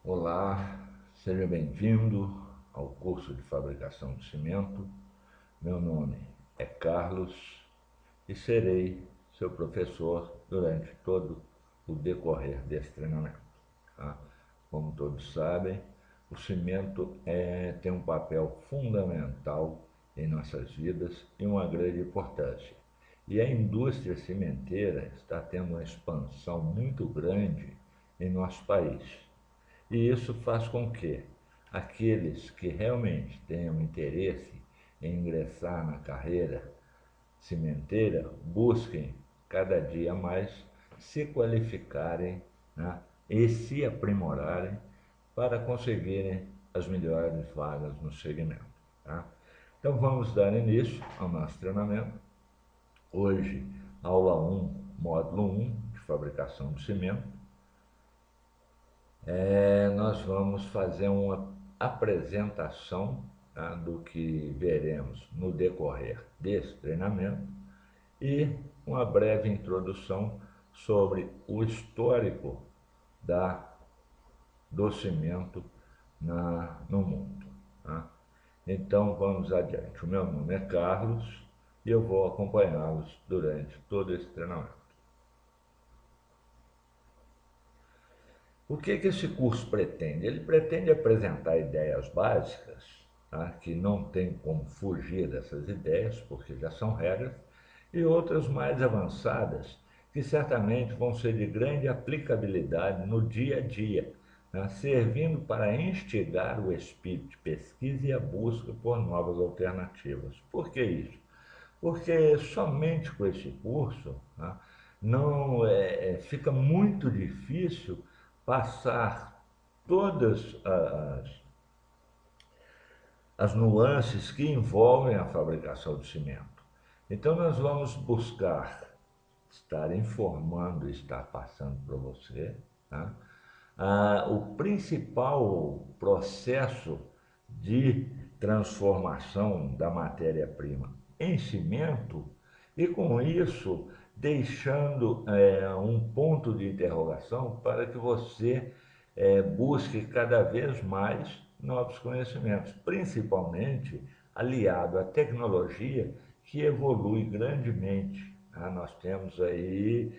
Olá, seja bem-vindo ao curso de fabricação de cimento. Meu nome é Carlos e serei seu professor durante todo o decorrer desse treinamento. Tá? Como todos sabem, o cimento tem um papel fundamental em nossas vidas e uma grande importância. E a indústria cimenteira está tendo uma expansão muito grande em nosso país. E isso faz com que aqueles que realmente tenham interesse em ingressar na carreira cimenteira busquem cada dia mais se qualificarem, né, e se aprimorarem para conseguirem as melhores vagas no segmento. Tá? Então vamos dar início ao nosso treinamento. Hoje, aula 1, módulo 1 de fabricação de cimento. Nós vamos fazer uma apresentação, tá, do que veremos no decorrer desse treinamento e uma breve introdução sobre o histórico da, do cimento no mundo. Tá? Então vamos adiante. O meu nome é Carlos e eu vou acompanhá-los durante todo esse treinamento. O que esse curso pretende? Ele pretende apresentar ideias básicas, tá, que não tem como fugir dessas ideias, porque já são regras, e outras mais avançadas, que certamente vão ser de grande aplicabilidade no dia a dia, né, servindo para instigar o espírito de pesquisa e a busca por novas alternativas. Por que isso? Porque somente com esse curso, né, não fica muito difícil passar todas as nuances que envolvem a fabricação de cimento. Então nós vamos buscar estar informando, estar passando para você, tá, o principal processo de transformação da matéria-prima em cimento e, com isso, deixando um ponto de interrogação para que você busque cada vez mais novos conhecimentos, principalmente aliado à tecnologia que evolui grandemente. Nós temos aí,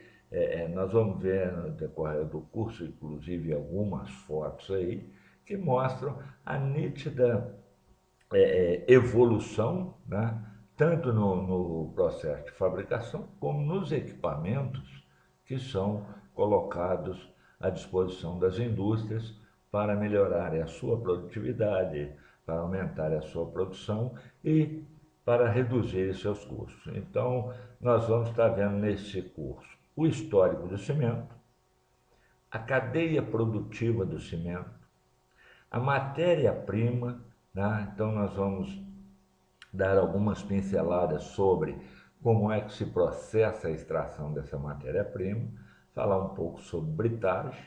nós vamos ver no decorrer do curso, inclusive, algumas fotos aí que mostram a nítida evolução, né, tanto no processo de fabricação como nos equipamentos que são colocados à disposição das indústrias para melhorar a sua produtividade, para aumentar a sua produção e para reduzir seus custos. Então, nós vamos estar vendo nesse curso o histórico do cimento, a cadeia produtiva do cimento, a matéria-prima, né? Então nós vamos dar algumas pinceladas sobre como é que se processa a extração dessa matéria-prima, falar um pouco sobre britagem.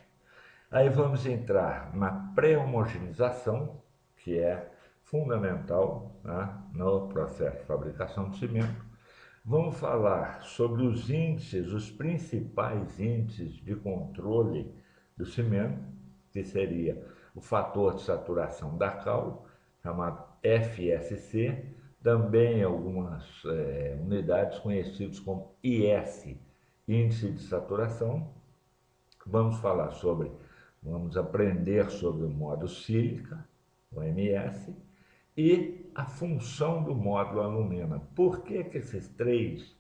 Aí vamos entrar na pré-homogeneização, que é fundamental, né, no processo de fabricação de cimento. Vamos falar sobre os índices, os principais índices de controle do cimento, que seria o fator de saturação da cal, chamado FSC, também algumas unidades conhecidas como IS, índice de saturação. Vamos aprender sobre o modo sílica, o MS, e a função do módulo alumina. Por que esses três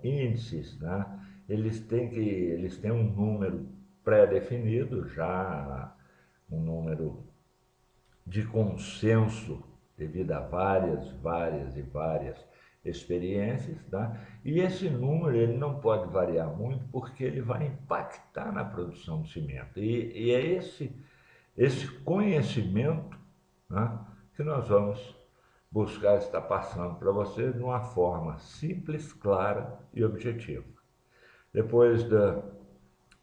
índices, né, eles têm um número pré-definido, já um número de consenso devido a várias experiências, tá? E esse número ele não pode variar muito porque ele vai impactar na produção de cimento. E é esse conhecimento, né, que nós vamos buscar estar passando para vocês de uma forma simples, clara e objetiva. Depois da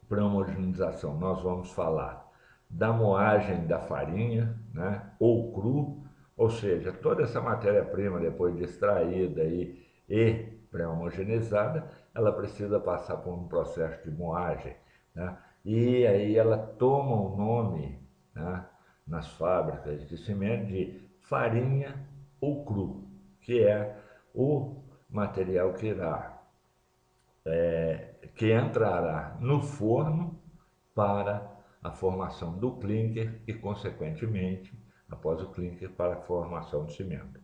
pré-homogeneização, nós vamos falar da moagem da farinha, né, ou cru, ou seja, toda essa matéria-prima, depois de extraída e pré-homogeneizada, ela precisa passar por um processo de moagem, né, e aí ela toma o nome, né, nas fábricas de cimento de farinha ou cru, que é o material que entrará no forno para a formação do clinker e, consequentemente, após o clinker, para a formação do cimento.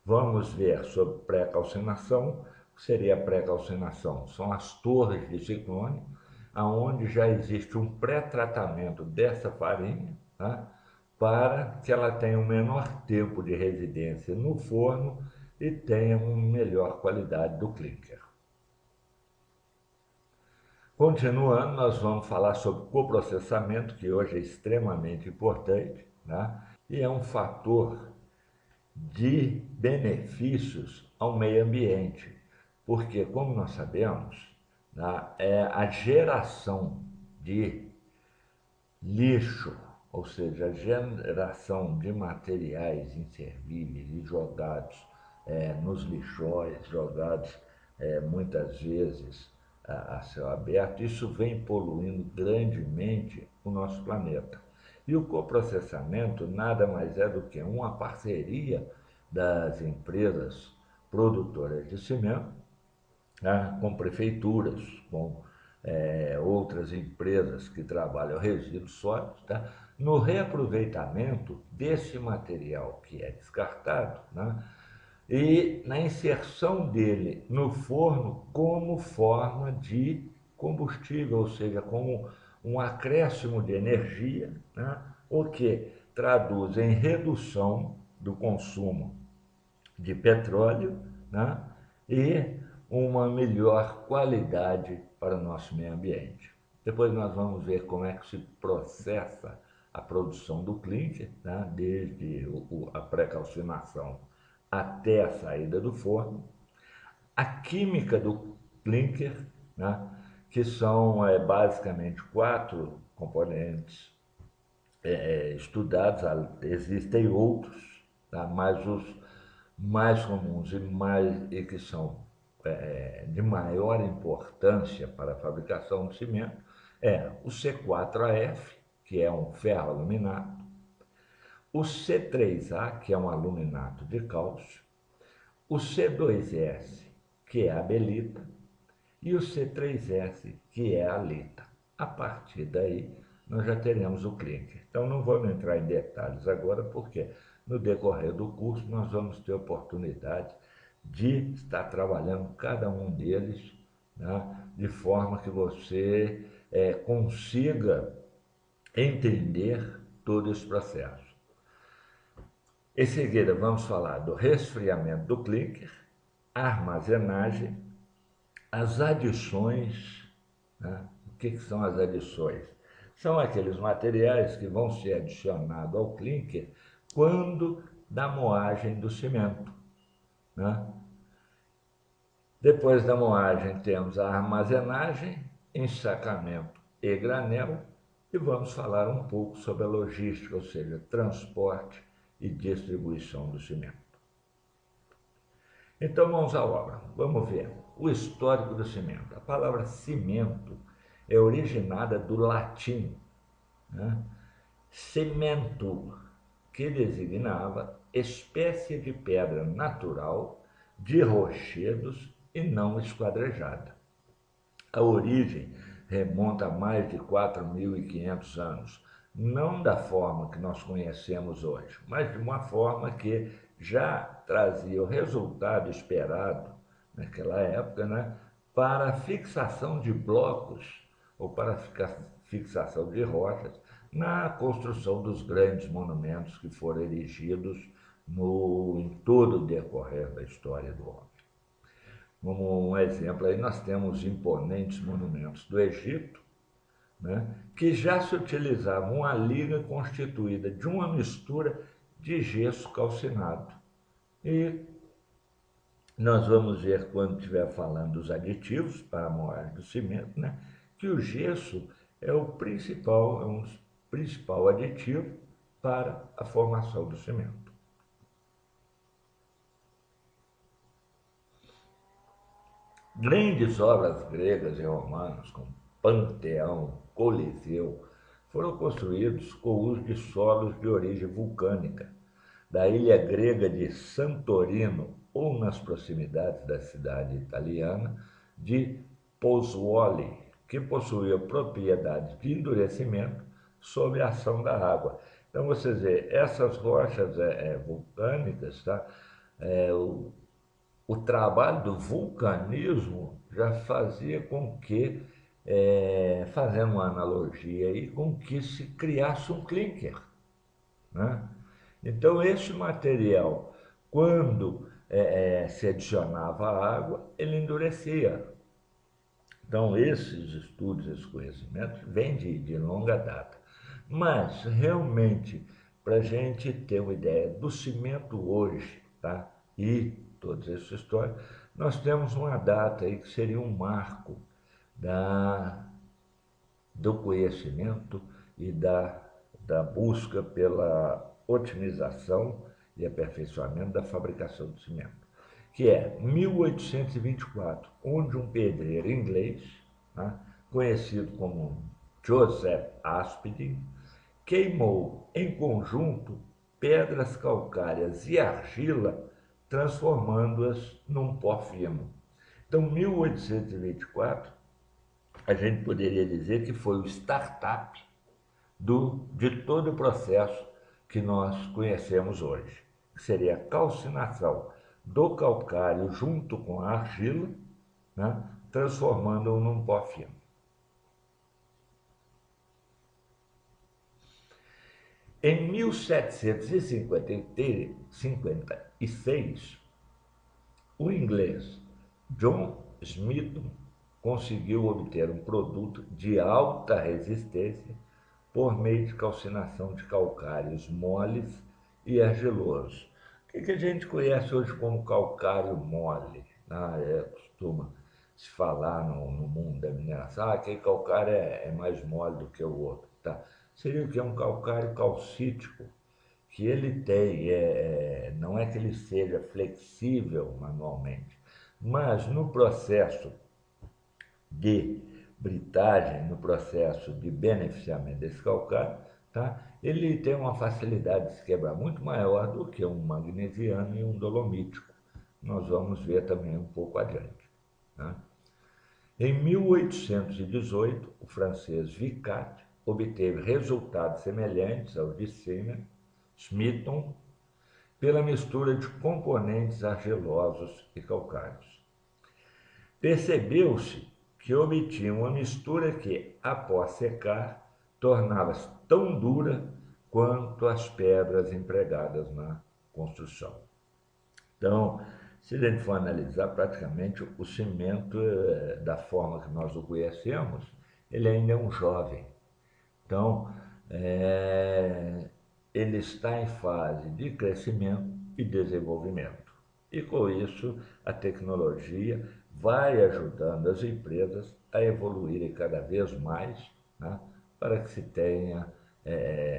Vamos ver sobre pré-calcinação. O que seria a pré-calcinação? São as torres de ciclone, aonde já existe um pré-tratamento dessa farinha, tá? Para que ela tenha um menor tempo de residência no forno e tenha uma melhor qualidade do clinker. Continuando, nós vamos falar sobre coprocessamento, que hoje é extremamente importante, né? E é um fator de benefícios ao meio ambiente, porque, como nós sabemos, né, a geração de lixo, ou seja, a geração de materiais inservíveis e jogados nos lixões, jogados muitas vezes a céu aberto, isso vem poluindo grandemente o nosso planeta. E o coprocessamento nada mais é do que uma parceria das empresas produtoras de cimento, né, com prefeituras, com outras empresas que trabalham resíduos sólidos, tá, no reaproveitamento desse material que é descartado, né, e na inserção dele no forno como forma de combustível, ou seja, como um acréscimo de energia, né, o que traduz em redução do consumo de petróleo, né, e uma melhor qualidade para o nosso meio ambiente. Depois nós vamos ver como é que se processa a produção do clinker, né, desde a pré-calcinação até a saída do forno, a química do clinker, né, que são basicamente quatro componentes estudados, existem outros, tá, mas os mais comuns e que são de maior importância para a fabricação de cimento é o C4AF, que é um ferroaluminato, o C3A, que é um aluminato de cálcio, o C2S, que é a belita, e o C3S, que é a lita. A partir daí, nós já teremos o clinker. Então, não vamos entrar em detalhes agora, porque no decorrer do curso nós vamos ter oportunidade de estar trabalhando cada um deles, né, de forma que você consiga entender todo esse processo. Em seguida, vamos falar do resfriamento do clinker, armazenagem, as adições, né? O que são as adições? São aqueles materiais que vão ser adicionados ao clinker quando da moagem do cimento, né? Depois da moagem temos a armazenagem, ensacamento e granel, e vamos falar um pouco sobre a logística, ou seja, transporte e distribuição do cimento. Então vamos à obra. Vamos ver o histórico do cimento. A palavra cimento é originada do latim, né, cimento, que designava espécie de pedra natural de rochedos e não esquadrejada. A origem remonta a mais de 4.500 anos, não da forma que nós conhecemos hoje, mas de uma forma que já trazia o resultado esperado naquela época, né, para a fixação de blocos ou para a fixação de rochas na construção dos grandes monumentos que foram erigidos em todo o decorrer da história do homem. Como um exemplo, aí nós temos imponentes monumentos do Egito, né, que já se utilizava uma liga constituída de uma mistura de gesso calcinado. E nós vamos ver, quando estiver falando dos aditivos para a moagem do cimento, né, que o gesso é o principal, principal aditivo para a formação do cimento. Grandes obras gregas e romanas, como Panteão, Coliseu, foram construídos com o uso de solos de origem vulcânica, da ilha grega de Santorino ou nas proximidades da cidade italiana de Pozzuoli, que possuía propriedades de endurecimento sob a ação da água. Então, vocês veem, essas rochas vulcânicas, tá? O trabalho do vulcanismo já fazia com que, fazendo uma analogia aí, com que se criasse um clinker, né? Então, esse material, quando se adicionava água, ele endurecia. Então, esses estudos, esses conhecimentos, vêm de longa data. Mas, realmente, para a gente ter uma ideia do cimento hoje, tá? E todas essas histórias, nós temos uma data aí que seria um marco do conhecimento e da busca pela otimização e aperfeiçoamento da fabricação do cimento, que é 1824, onde um pedreiro inglês, né, conhecido como Joseph Aspdin, queimou em conjunto pedras calcárias e argila, transformando-as num pó fino. Então, 1824, a gente poderia dizer que foi o startup de todo o processo que nós conhecemos hoje, que seria a calcinação do calcário junto com a argila, né, transformando-o num pó fino. Em 1756, o inglês John Smeaton conseguiu obter um produto de alta resistência por meio de calcinação de calcários moles e argilosos. O que a gente conhece hoje como calcário mole? Costuma se falar no mundo da mineração, aquele calcário é mais mole do que o outro. Tá? Seria o que? Um calcário calcítico, que ele tem, não é que ele seja flexível manualmente, mas no processo de britagem, no processo de beneficiamento desse calcário, tá? Ele tem uma facilidade de se quebrar muito maior do que um magnesiano e um dolomítico. Nós vamos ver também um pouco adiante. Tá? Em 1818, o francês Vicat obteve resultados semelhantes aos de Smeaton pela mistura de componentes argilosos e calcários. Percebeu-se que obtinha uma mistura que, após secar, tornava-se tão dura quanto as pedras empregadas na construção. Então, se a gente for analisar, praticamente o cimento, da forma que nós o conhecemos, ele ainda é um jovem. Então, ele está em fase de crescimento e desenvolvimento. E com isso, a tecnologia vai ajudando as empresas a evoluírem cada vez mais, né, para que se tenha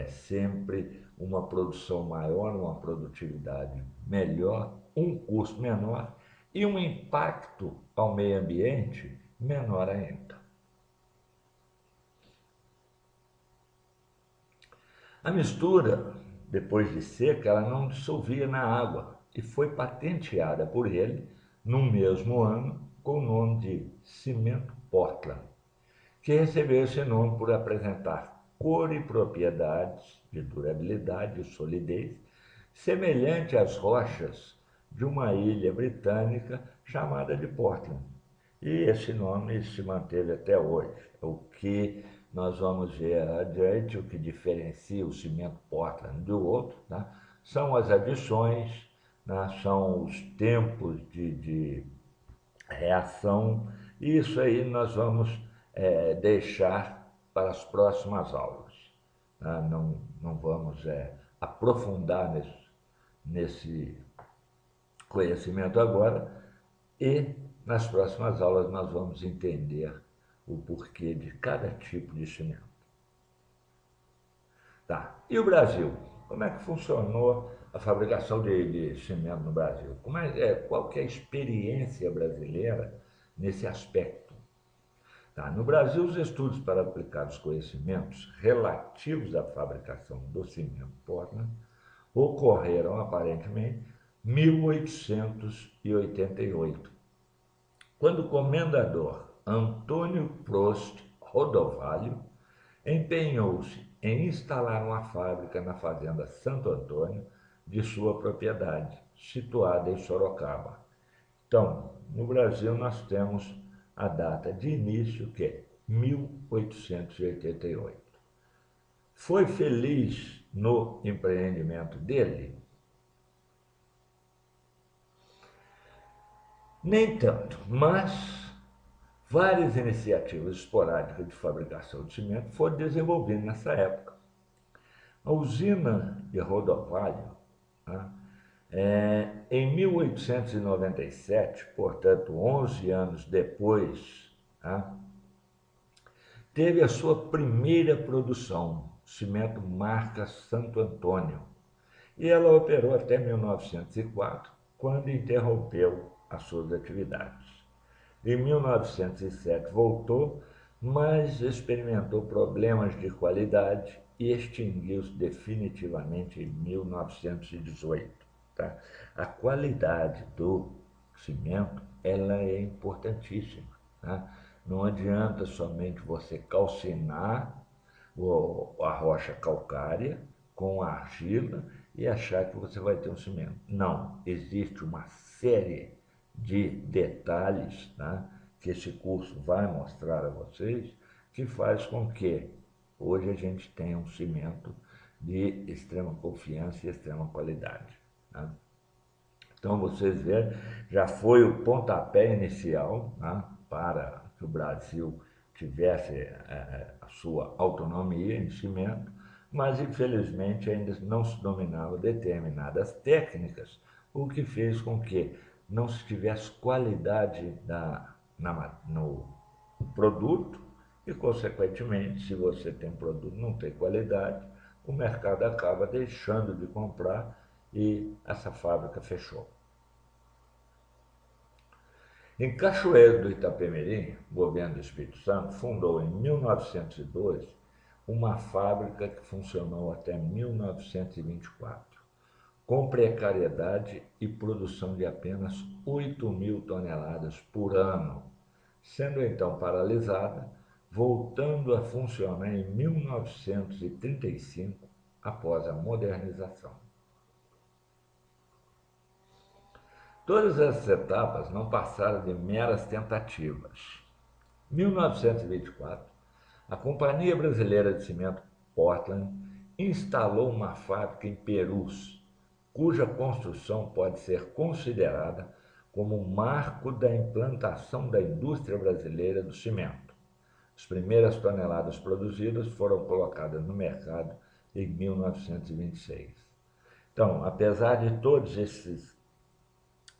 sempre uma produção maior, uma produtividade melhor, um custo menor e um impacto ao meio ambiente menor ainda. A mistura, depois de seca, ela não dissolvia na água e foi patenteada por ele no mesmo ano com o nome de cimento Portland, que recebeu esse nome por apresentar cor e propriedades de durabilidade e solidez semelhante às rochas de uma ilha britânica chamada de Portland. E esse nome se manteve até hoje. O que nós vamos ver adiante, o que diferencia o cimento Portland do outro, né, são as adições, né, são os tempos de reação, e isso aí nós vamos deixar para as próximas aulas. Né? Não vamos aprofundar nesse conhecimento agora, e nas próximas aulas nós vamos entender o porquê de cada tipo de cimento. Tá. E o Brasil? Como é que funcionou a fabricação de cimento no Brasil? Qual que é a experiência brasileira nesse aspecto? Tá? No Brasil, os estudos para aplicar os conhecimentos relativos à fabricação do cimento Portland ocorreram aparentemente em 1888, quando o comendador Antônio Prost Rodovalho empenhou-se em instalar uma fábrica na fazenda Santo Antônio de sua propriedade, situada em Sorocaba. Então, no Brasil nós temos a data de início, que é 1888. Foi feliz no empreendimento dele? Nem tanto, mas várias iniciativas esporádicas de fabricação de cimento foram desenvolvidas nessa época. A usina de Rodovalho, né, em 1897, portanto 11 anos depois, né, teve a sua primeira produção, cimento marca Santo Antônio, e ela operou até 1904, quando interrompeu as suas atividades. Em 1907 voltou, mas experimentou problemas de qualidade e extinguiu-se definitivamente em 1918. Tá? A qualidade do cimento ela é importantíssima. Tá? Não adianta somente você calcinar a rocha calcária com a argila e achar que você vai ter um cimento. Não, existe uma série de detalhes, tá, que esse curso vai mostrar a vocês, que faz com que hoje a gente tenha um cimento de extrema confiança e extrema qualidade. Tá? Então vocês veem, já foi o pontapé inicial, tá, para que o Brasil tivesse a sua autonomia em cimento, mas infelizmente ainda não se dominava determinadas técnicas, o que fez com que não se tivesse qualidade no produto e, consequentemente, se você tem um produto e não tem qualidade, o mercado acaba deixando de comprar e essa fábrica fechou. Em Cachoeiro do Itapemirim, o governo do Espírito Santo fundou em 1912 uma fábrica que funcionou até 1924, com precariedade e produção de apenas 8.000 toneladas por ano, sendo então paralisada, voltando a funcionar em 1935, após a modernização. Todas essas etapas não passaram de meras tentativas. Em 1924, a Companhia Brasileira de Cimento Portland instalou uma fábrica em Perus, cuja construção pode ser considerada como um marco da implantação da indústria brasileira do cimento. As primeiras toneladas produzidas foram colocadas no mercado em 1926. Então, apesar de todos esses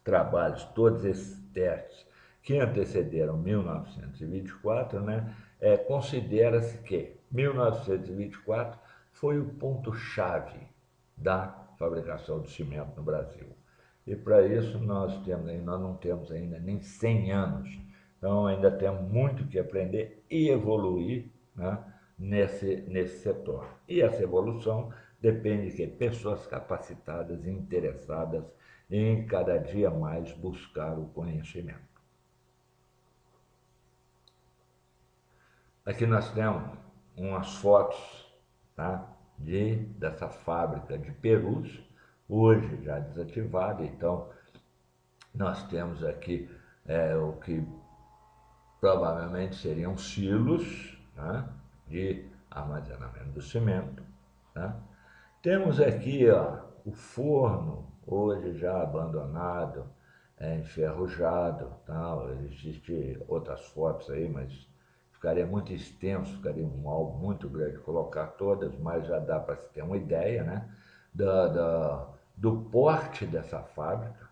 trabalhos, todos esses testes que antecederam 1924, né, considera-se que 1924 foi o ponto-chave da fabricação de cimento no Brasil. E para isso nós não temos ainda nem 100 anos, então ainda temos muito que aprender e evoluir, né, nesse setor. E essa evolução depende de pessoas capacitadas e interessadas em cada dia mais buscar o conhecimento. Aqui nós temos umas fotos, tá, dessa fábrica de Perus, hoje já desativada. Então nós temos aqui o que provavelmente seriam silos, né, de armazenamento do cimento. Tá? Temos aqui, ó, o forno, hoje já abandonado, enferrujado, tal. Existem outras fotos aí, mas ficaria muito extenso, ficaria algo muito grande colocar todas, mas já dá para se ter uma ideia, né, do porte dessa fábrica.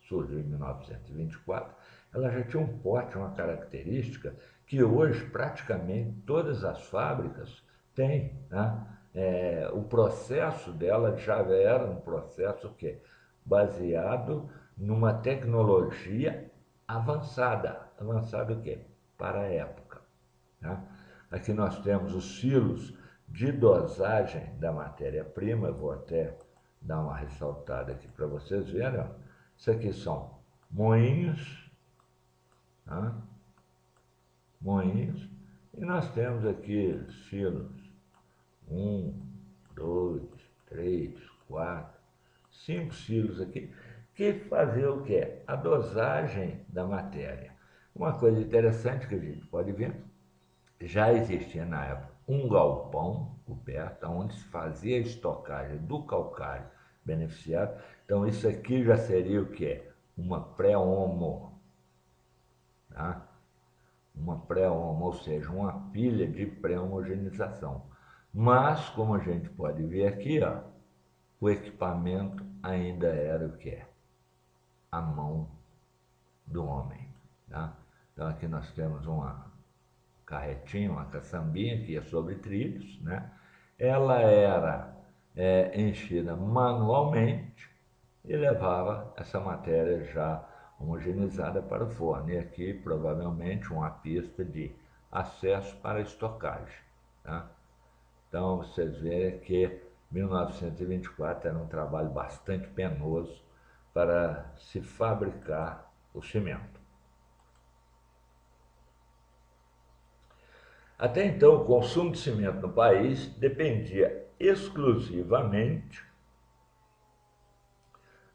Surgiu em 1924, ela já tinha um porte, uma característica que hoje praticamente todas as fábricas têm, né? O processo dela já era um processo que baseado numa tecnologia avançada. Avançada o quê? Para a época. Né? Aqui nós temos os silos de dosagem da matéria-prima, eu vou até dar uma ressaltada aqui para vocês verem. Ó. Isso aqui são moinhos, tá? Moinhos, e nós temos aqui silos, 1, 2, 3, 4, 5 silos aqui, que fazer o quê? A dosagem da matéria. Uma coisa interessante que a gente pode ver, já existia na época um galpão coberto, onde se fazia a estocagem do calcário beneficiado. Então isso aqui já seria o quê? Uma pré-homo, tá? Uma pré-homo, ou seja, uma pilha de pré-homogenização. Mas, como a gente pode ver aqui, ó, o equipamento ainda era o que? A mão do homem. Tá? Então aqui nós temos uma carretinha, uma caçambinha que ia sobre trilhos, né? Ela era enchida manualmente e levava essa matéria já homogeneizada para o forno. E aqui provavelmente uma pista de acesso para a estocagem. Tá? Então vocês veem que 1924 era um trabalho bastante penoso para se fabricar o cimento. Até então, o consumo de cimento no país dependia exclusivamente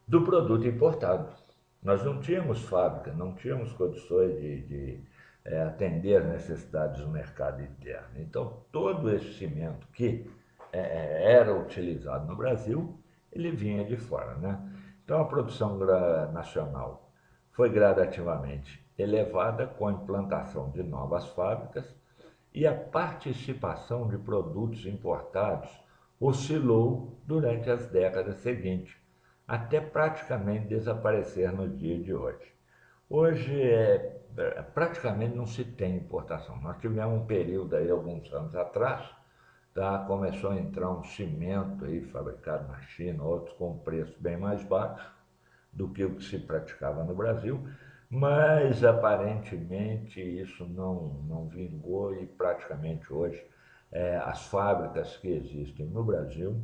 do produto importado. Nós não tínhamos fábrica, não tínhamos condições de atender as necessidades do mercado interno. Então, todo esse cimento que era utilizado no Brasil, ele vinha de fora, né? Então, a produção nacional foi gradativamente elevada com a implantação de novas fábricas e a participação de produtos importados oscilou durante as décadas seguintes, até praticamente desaparecer no dia de hoje. Hoje praticamente não se tem importação. Nós tivemos um período aí, alguns anos atrás, tá? Começou a entrar um cimento aí fabricado na China, outros com preço bem mais baixo do que o que se praticava no Brasil, mas aparentemente isso não vingou e praticamente hoje as fábricas que existem no Brasil,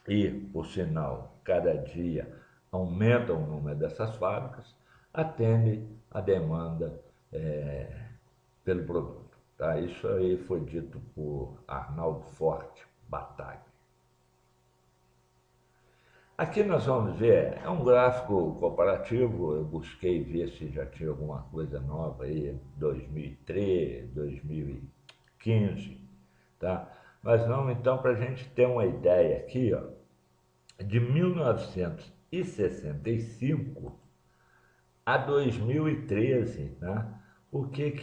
e por sinal cada dia aumenta o número dessas fábricas, atendem a demanda pelo produto. Tá? Isso aí foi dito por Arnaldo Forte Battaglia. Aqui nós vamos ver, é um gráfico comparativo, eu busquei ver se já tinha alguma coisa nova aí, 2003, 2015, tá? Mas não, então, para a gente ter uma ideia aqui, ó, de 1965 a 2013, né, o que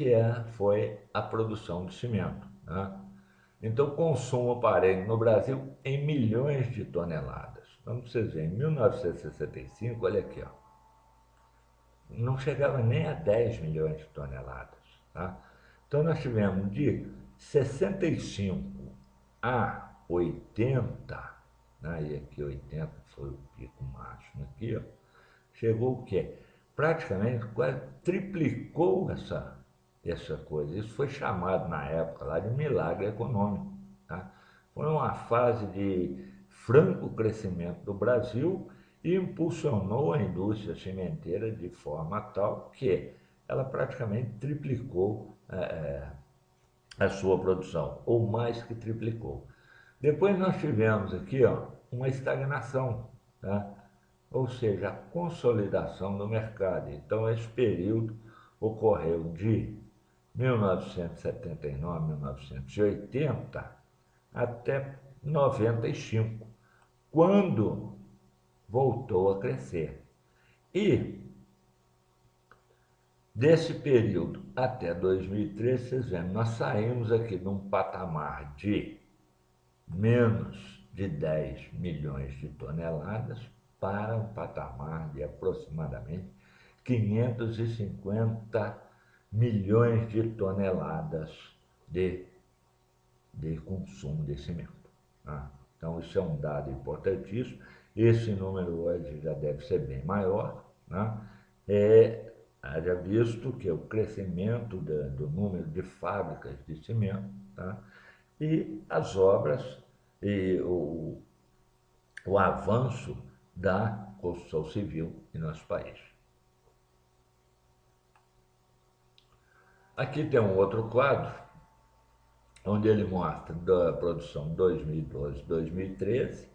foi a produção de cimento. Né? Então, o consumo aparelho no Brasil em milhões de toneladas. Então, vocês verem, em 1965, olha aqui, ó, não chegava nem a 10 milhões de toneladas. Tá? Então, nós tivemos de 65 a 80, né, e aqui 80 foi o pico máximo, aqui, ó, chegou o quê? Praticamente quase triplicou essa coisa. Isso foi chamado na época lá de milagre econômico. Tá? Foi uma fase de franco crescimento do Brasil e impulsionou a indústria cimenteira de forma tal que ela praticamente triplicou a sua produção, ou mais que triplicou. Depois nós tivemos aqui, ó, uma estagnação, tá? Ou seja, a consolidação do mercado. Então, esse período ocorreu de 1979, 1980 até 95, quando voltou a crescer. E desse período até 2013, vocês veem, nós saímos aqui de um patamar de menos de 10 milhões de toneladas para um patamar de aproximadamente 550 milhões de toneladas de consumo de cimento. Tá? Então, isso é um dado importantíssimo. Esse número hoje já deve ser bem maior. Né? Haja visto que o crescimento do número de fábricas de cimento, tá? E as obras e o avanço da construção civil em nosso país. Aqui tem um outro quadro, onde ele mostra da produção 2012-2013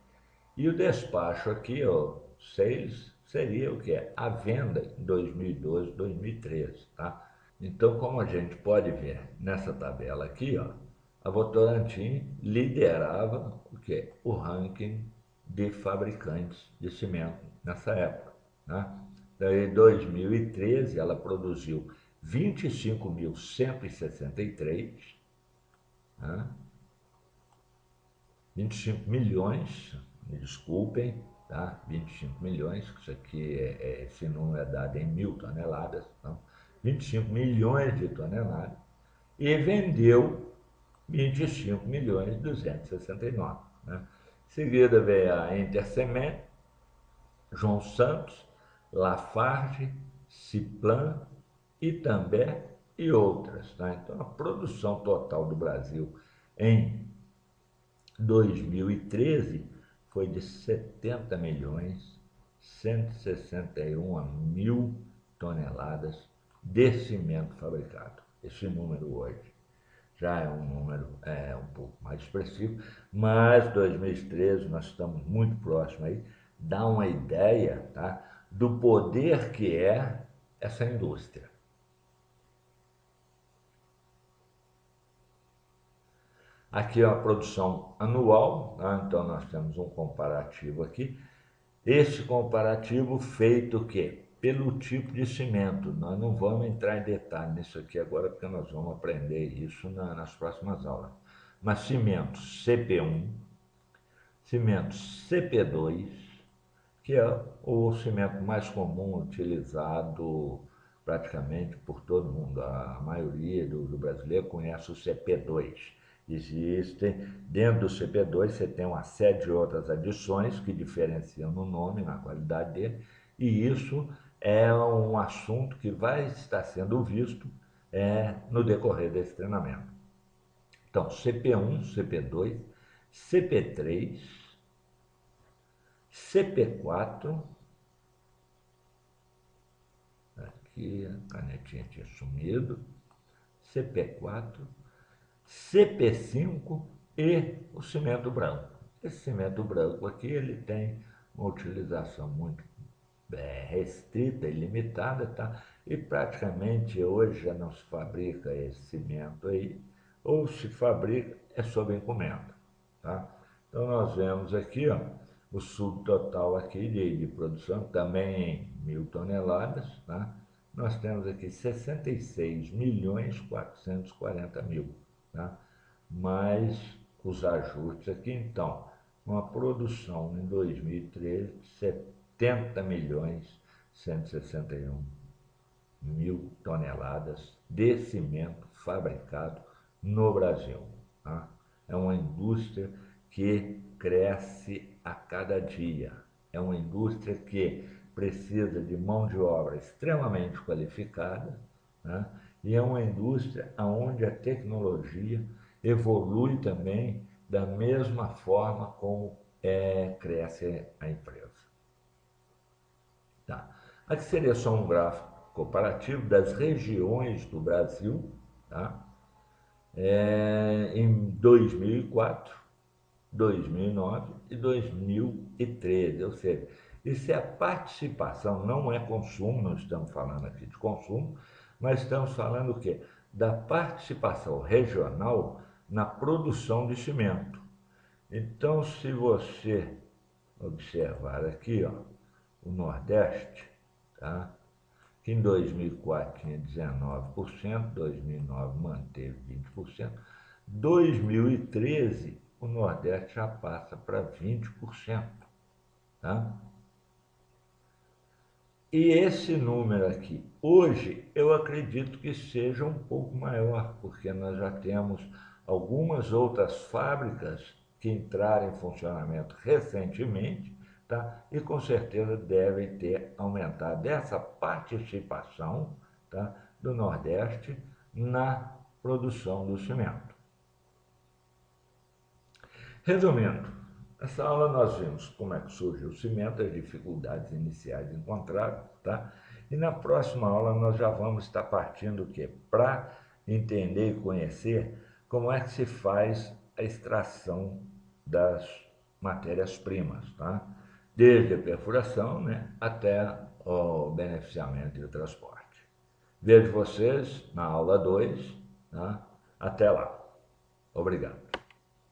e o despacho aqui, o sales, seria o que é a venda em 2012-2013, tá? Então, como a gente pode ver nessa tabela aqui, ó, a Votorantim liderava o que? O ranking de fabricantes de cimento nessa época, né? Daí, em 2013, ela produziu 25.163, né? 25 milhões, me desculpem, tá? 25 milhões, isso aqui esse número é dado em 1.000 toneladas, então, 25 milhões de toneladas, e vendeu 25 milhões 269. Né? Em seguida veio a Intercement, João Santos, Lafarge, Ciplan, Itambé e outras. Tá? Então, a produção total do Brasil em 2013 foi de 70 milhões 161 mil toneladas de cimento fabricado. Esse número hoje já é um número um pouco mais expressivo, mas 2013 nós estamos muito próximos aí, dá uma ideia, tá, do poder que é essa indústria. Aqui é a produção anual, tá? Então nós temos um comparativo aqui. Esse comparativo feito o quê? Pelo tipo de cimento. Nós não vamos entrar em detalhe nisso aqui agora, porque nós vamos aprender isso nas próximas aulas. Mas cimento CP1, cimento CP2, que é o cimento mais comum utilizado praticamente por todo mundo. A maioria do brasileiro conhece o CP2. Existem, dentro do CP2 você tem uma série de outras adições que diferenciam no nome, na qualidade dele, e isso é um assunto que vai estar sendo visto no decorrer desse treinamento. Então, CP1, CP2, CP3, CP4, aqui a canetinha tinha sumido, CP4, CP5 e o cimento branco. Esse cimento branco aqui ele tem uma utilização muito restrita e limitada, tá? E praticamente hoje já não se fabrica esse cimento aí, ou se fabrica é sob encomenda, tá? Então nós vemos aqui, ó, o subtotal aqui de produção, também em 1.000 toneladas, tá? Nós temos aqui 66.440.000, tá? Mais os ajustes aqui, então, uma produção em 2013 de 70.161.000 toneladas de cimento fabricado no Brasil. Tá? É uma indústria que cresce a cada dia. É uma indústria que precisa de mão de obra extremamente qualificada, né? E é uma indústria onde a tecnologia evolui também da mesma forma como cresce a empresa. Tá. Aqui seria só um gráfico comparativo das regiões do Brasil, tá? Em 2004, 2009 e 2013, ou seja, isso é a participação, não é consumo, não estamos falando aqui de consumo, mas estamos falando o quê? Da participação regional na produção de cimento. Então, se você observar aqui, ó, o Nordeste, tá? Que em 2004 tinha 19%, 2009 manteve 20%, 2013 o Nordeste já passa para 20%, tá? E esse número aqui, hoje, eu acredito que seja um pouco maior, porque nós já temos algumas outras fábricas que entraram em funcionamento recentemente, tá? E com certeza devem ter aumentado essa participação, tá, do Nordeste na produção do cimento. Resumindo, nessa aula nós vimos como é que surge o cimento, as dificuldades iniciais encontradas, tá? E na próxima aula nós já vamos estar partindo o quê? Para entender e conhecer como é que se faz a extração das matérias-primas, tá? Desde a perfuração, né, até o beneficiamento e o transporte. Vejo vocês na aula 2, tá? Até lá. Obrigado.